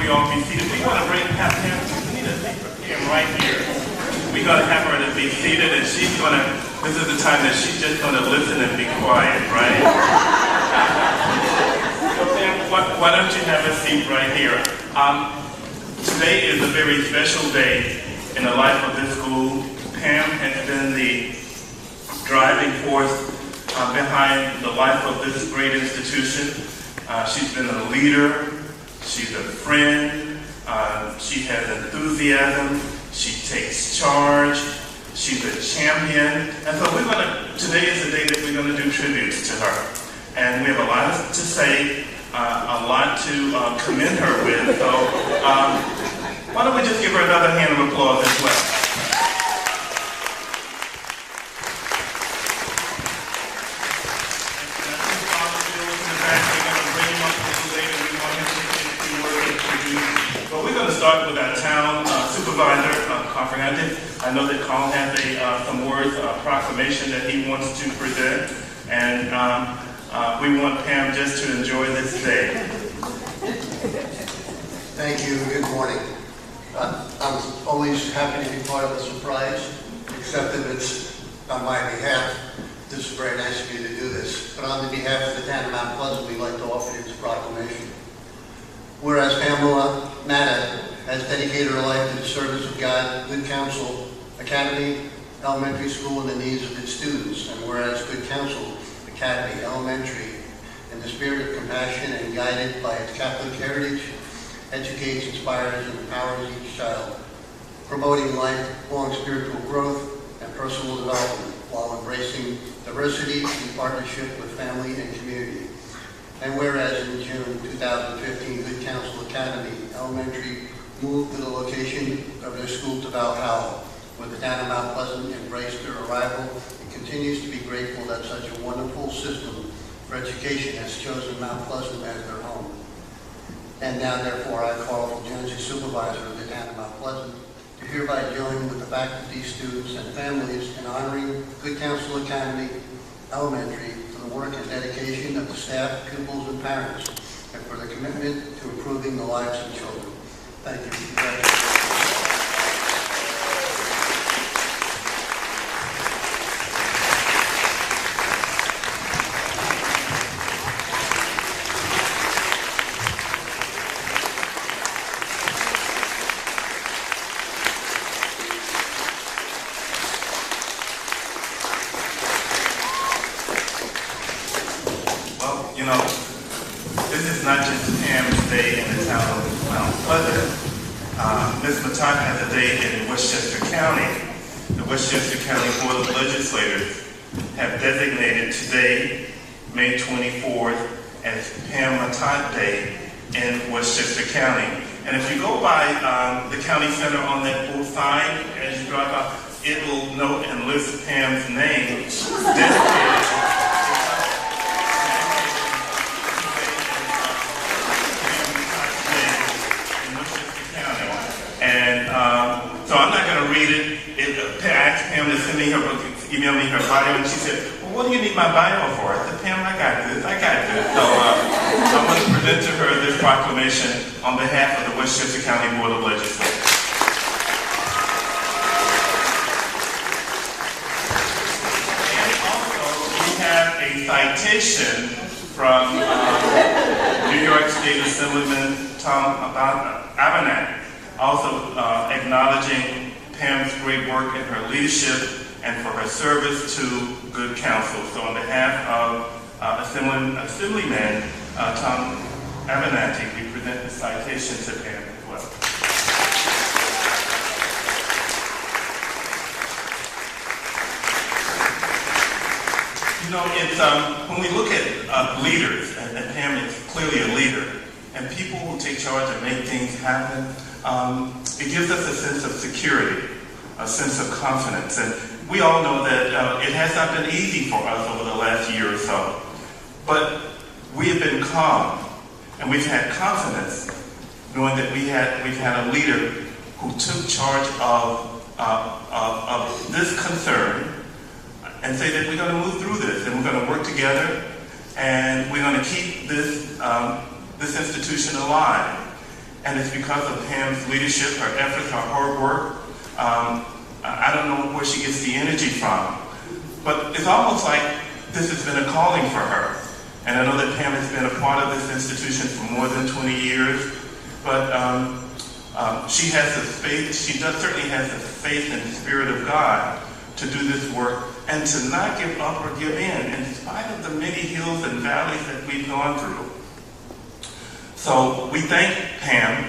you all be seated. We're going to bring Pam. We need a seat for Pam right here. We're going to have her to be seated, and she's going to, this is the time that she's just going to listen and be quiet, right? So Pam, why don't you have a seat right here? Today is a very special day in the life of this school. Pam has been the driving force behind the life of this great institution. She's been a leader, she's a friend, she has enthusiasm, she takes charge, she's a champion. And so today is the day that we're going to do tributes to her. And we have a lot to say, a lot to commend her with. So why don't we just give her another hand of applause as well. Start with our town supervisor, I know that Carl has some words, a proclamation that he wants to present, and we want Pam just to enjoy this day. Thank you. Good morning. I'm always happy to be part of the surprise, except if it's on my behalf. This is very nice of you to do this. But on the behalf of the town of Mount Pleasant, we'd like to offer you this proclamation. Whereas Pamela Matott has dedicated her life to the service of God, Good Counsel Academy Elementary School and the needs of its students, and whereas Good Counsel Academy Elementary, in the spirit of compassion and guided by its Catholic heritage, educates, inspires, and empowers each child, promoting lifelong spiritual growth and personal development while embracing diversity in partnership with family and community. And whereas in June 2015, Good Counsel Academy Elementary moved to the location of their school to Valhalla, where the town of Mount Pleasant embraced their arrival and continues to be grateful that such a wonderful system for education has chosen Mount Pleasant as their home. And now, therefore, I call for Jonesy Supervisor of the town of Mount Pleasant to hereby join with the faculty, students, and families in honoring Good Counsel Academy Elementary for the work and dedication of the staff, pupils, and parents, and for the commitment to improving the lives of children. Thank you. Well, you know, this is not just Pam's day in the town of Mount Pleasant. Ms. Matott has a day in Westchester County. The Westchester County Board of Legislators have designated today, May 24th, as Pam Matott Day in Westchester County. And if you go by the county center on that full sign, as you drive by, it will note and list Pam's name. So I'm not going to read it. I asked Pam to email me her bio, and she said, well, what do you need my bio for? I said, Pam, I got this. So I'm going to present to her this proclamation on behalf of the Westchester County Board of Legislators. And also, we have a citation from New York State Assemblyman Tom Abenak, also acknowledging Pam's great work in her leadership and for her service to Good Counsel. So on behalf of Assemblyman Tom Abenak, we present the citation to Pam as well. You know, it's when we look at leaders, and Pam is clearly a leader, and people who take charge and make things happen, it gives us a sense of security, a sense of confidence. And we all know that it has not been easy for us over the last year or so. But we have been calm, and we've had confidence knowing that we've had a leader who took charge of this concern and say that we're going to move through this, and we're going to work together, and we're going to keep this institution alive. And it's because of Pam's leadership, her efforts, her hard work. I don't know where she gets the energy from, but it's almost like this has been a calling for her. And I know that Pam has been a part of this institution for more than 20 years, but she has the faith, certainly has the faith and the Spirit of God to do this work and to not give up or give in spite of the many hills and valleys that we've gone through. So we thank Pam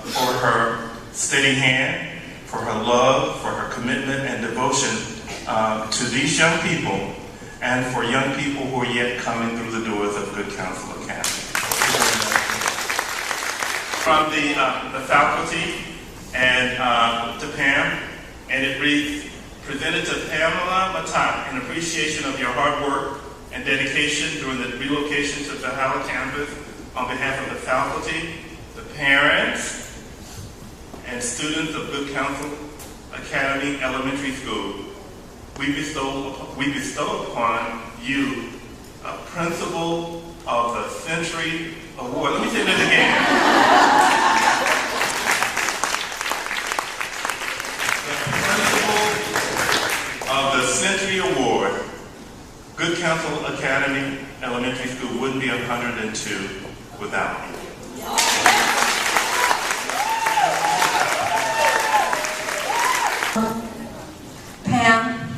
for her steady hand, for her love, for her commitment and devotion to these young people and for young people who are yet coming through the doors of Good Counsel Academy. From the faculty and to Pam, and it reads, presented to Pamela Matott in appreciation of your hard work and dedication during the relocation to the Howard campus on behalf of the faculty, the parents, and students of Good Counsel Academy Elementary School. We bestow upon you a Principal of the Century Award. Let me say that again. The Principal of the Century Award. Good Counsel Academy Elementary School wouldn't be 102 without you. Pam,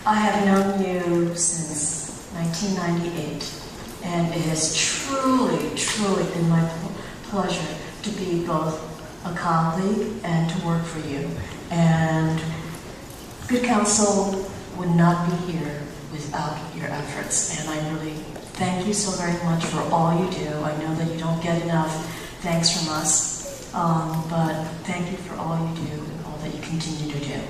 I have known you since 1998, and it has truly been my pleasure to be both a colleague and to work for you. And Good Counsel would not be here without your efforts, and I really thank you so very much for all you do. I know that you don't get enough thanks from us, but thank you for all you do and all that you continue to do.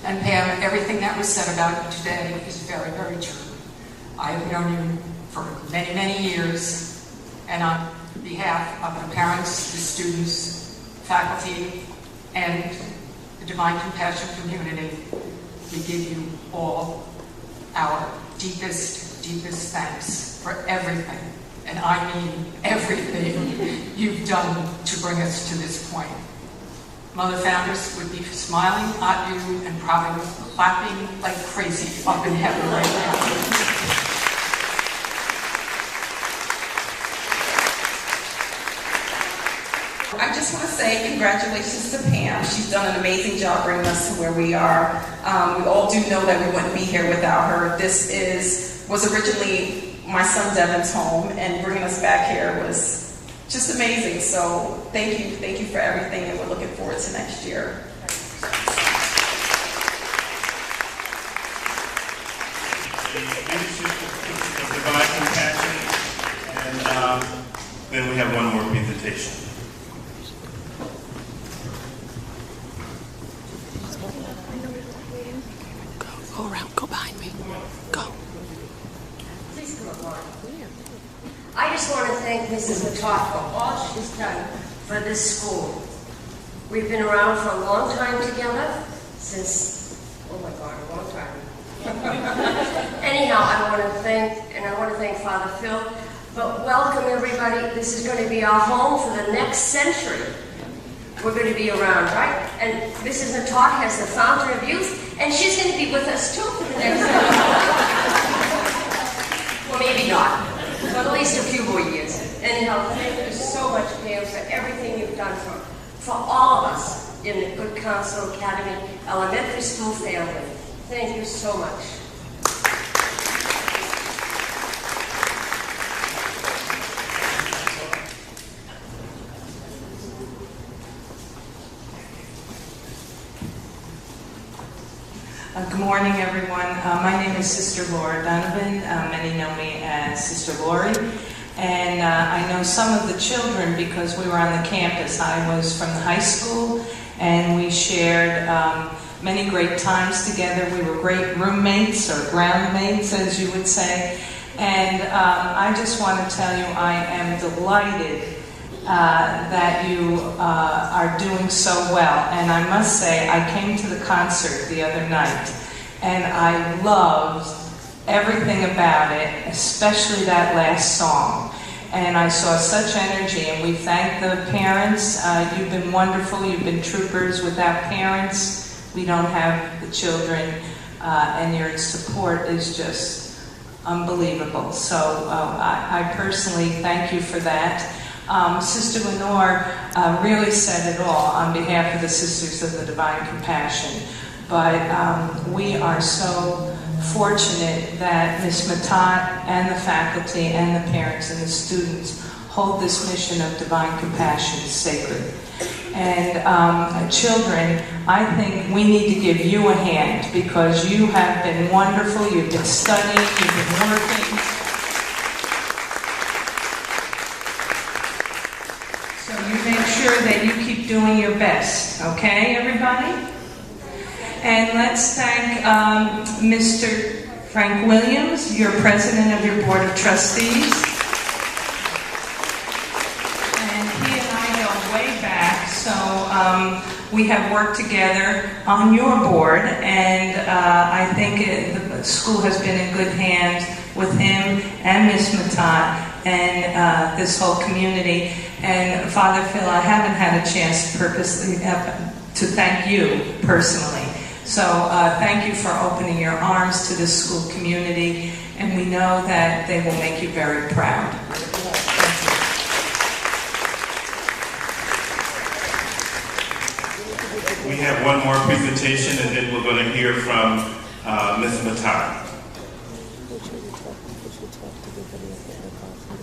And Pam, everything that was said about you today is very, very true. I have known you for many, many years, and on behalf of the parents, the students, faculty, and the Divine Compassion community, we give you all our deepest, deepest thanks for everything, and I mean everything you've done to bring us to this point. Mother Founders would be smiling at you and probably clapping like crazy up in heaven right now. I just want to say congratulations to Pam. She's done an amazing job bringing us to where we are. We all do know that we wouldn't be here without her. This was originally my son Devin's home, and bringing us back here was just amazing. So thank you for everything, and we're looking forward to next year. The leadership of Divine Compassion, and then we have one more presentation. Go around, go behind me. Go. Please come along. I just want to thank Mrs. Matott for all she's done for this school. We've been around for a long time together, since, oh my God, a long time. Anyhow, I want to thank Father Phil, but welcome everybody. This is going to be our home for the next century. We're going to be around, right? And Mrs. Matott has the fountain of youth, and she's going to be with us too for the next well, maybe not, but at least a few more years. Anyhow, thank you so much, Pam, for everything you've done for all of us in the Good Counsel Academy Elementary School family. Thank you so much. Good morning, everyone. My name is Sister Laura Donovan. Many know me as Sister Lori. And I know some of the children because we were on the campus. I was from the high school, and we shared many great times together. We were great roommates, or groundmates, as you would say. And I just want to tell you, I am delighted that you are doing so well. And I must say, I came to the concert the other night, and I loved everything about it, especially that last song. And I saw such energy, and we thank the parents. You've been wonderful. You've been troopers. Without parents, we don't have the children, and your support is just unbelievable. So I personally thank you for that. Sister Lenore really said it all on behalf of the Sisters of the Divine Compassion. But we are so fortunate that Ms. Matott and the faculty and the parents and the students hold this mission of divine compassion sacred. And children, I think we need to give you a hand because you have been wonderful, you've been studying, you've been working. So you make sure that you keep doing your best, okay, everybody? And let's thank Mr. Frank Williams, your president of your Board of Trustees. And he and I go way back, so we have worked together on your board, and I think the school has been in good hands with him and Ms. Matott and this whole community. And Father Phil, I haven't had a chance to thank you personally. So thank you for opening your arms to this school community, and we know that they will make you very proud. We have one more presentation, and then we're going to hear from Ms. Matott.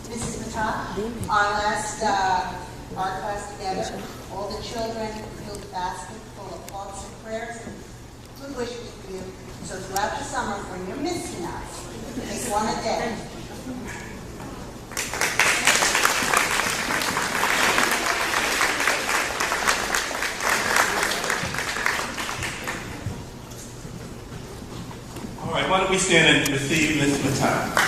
Mrs. Matott, our last art class together, all the children filled a basket full of thoughts and prayers and good wishes for you. So throughout the summer, when you're missing us, take one a day. All right, why don't we stand and receive Ms. Matott?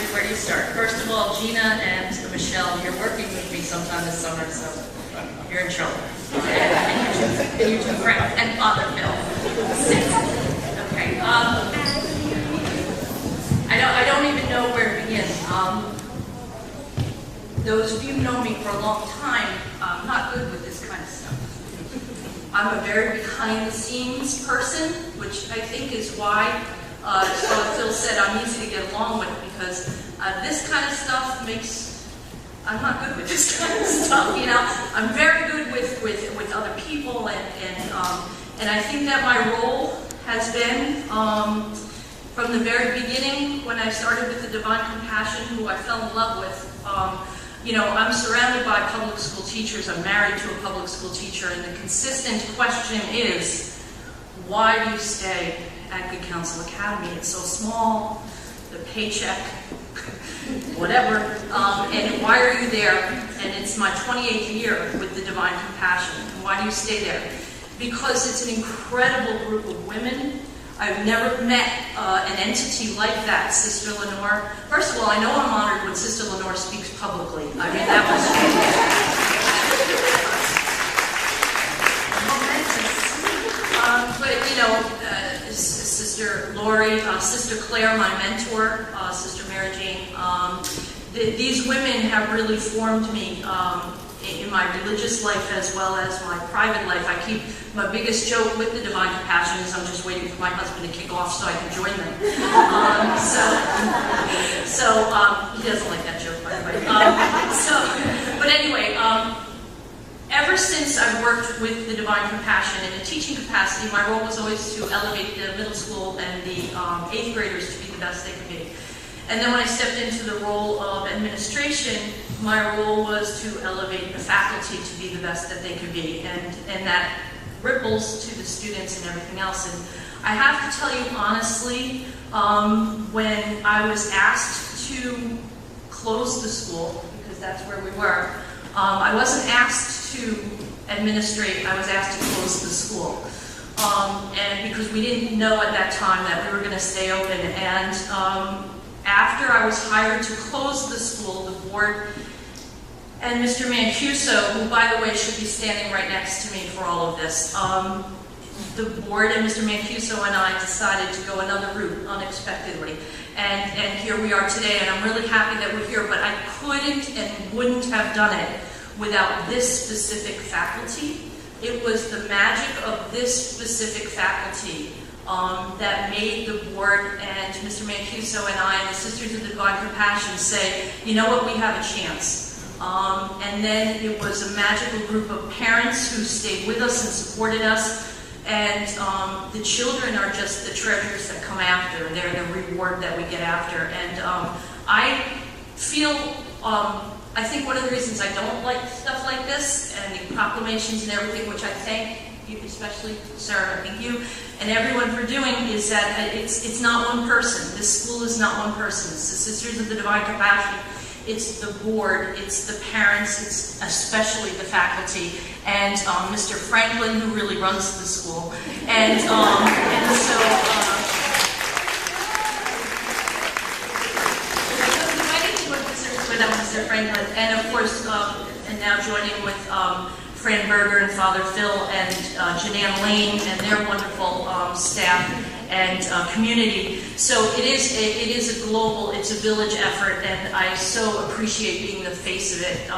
Where do you start? First of all, Gina and Michelle, you're working with me sometime this summer, so you're in trouble. And you two friends, and Father Phil. Okay. I don't even know where to begin. Those of you who know me for a long time, I'm not good with this kind of stuff. I'm a very behind-the-scenes person, which I think is why Phil said I'm easy to get along with, because this kind of stuff I'm not good with this kind of stuff, you know. I'm very good with other people, and I think that my role has been, from the very beginning, when I started with the Divine Compassion, who I fell in love with, you know, I'm surrounded by public school teachers. I'm married to a public school teacher, and the consistent question is, why do you stay at Good Counsel Academy? It's so small, the paycheck, whatever, and why are you there? And it's my 28th year with the Divine Compassion. And why do you stay there? Because it's an incredible group of women. I've never met an entity like that, Sister Lenore. First of all, I know I'm honored when Sister Lenore speaks publicly. I mean, that was momentous. But, you know, Sister Lori, Sister Claire, my mentor, Sister Mary Jane, these women have really formed me in my religious life as well as my private life. My biggest joke with the Divine Compassion is I'm just waiting for my husband to kick off so I can join them. He doesn't like that joke, by the way. But anyway, ever since I've worked with the Divine Compassion in a teaching capacity, my role was always to elevate the middle school and the 8th graders to be the best they could be. And then when I stepped into the role of administration, my role was to elevate the faculty to be the best that they could be. And that ripples to the students and everything else. And I have to tell you honestly, when I was asked to close the school, because that's where we were, I wasn't asked to administrate, I was asked to close the school. And because we didn't know at that time that we were going to stay open. And after I was hired to close the school, the board and Mr. Mancuso, who by the way should be standing right next to me for all of this, the board and Mr. Mancuso and I decided to go another route unexpectedly. And here we are today, and I'm really happy that we're here, but I couldn't and wouldn't have done it without this specific faculty. It was the magic of this specific faculty that made the board and Mr. Mancuso and I and the Sisters of the Divine Compassion say, you know what, we have a chance. And then it was a magical group of parents who stayed with us and supported us. And the children are just the treasures that come after. They're the reward that we get after. And I feel, I think one of the reasons I don't like stuff like this and the proclamations and everything, which I thank you, especially Sarah, I thank you, and everyone for doing, is that it's not one person. This school is not one person. It's the Sisters of the Divine Compassion. It's the board, it's the parents, it's especially the faculty, and Mr. Franklin, who really runs the school. And so with Mr. Franklin, and of course, and now joining with Fran Berger and Father Phil and Jananne Lane and their wonderful staff and community. So it is a global, it's a village effort, and I so appreciate being the face of it.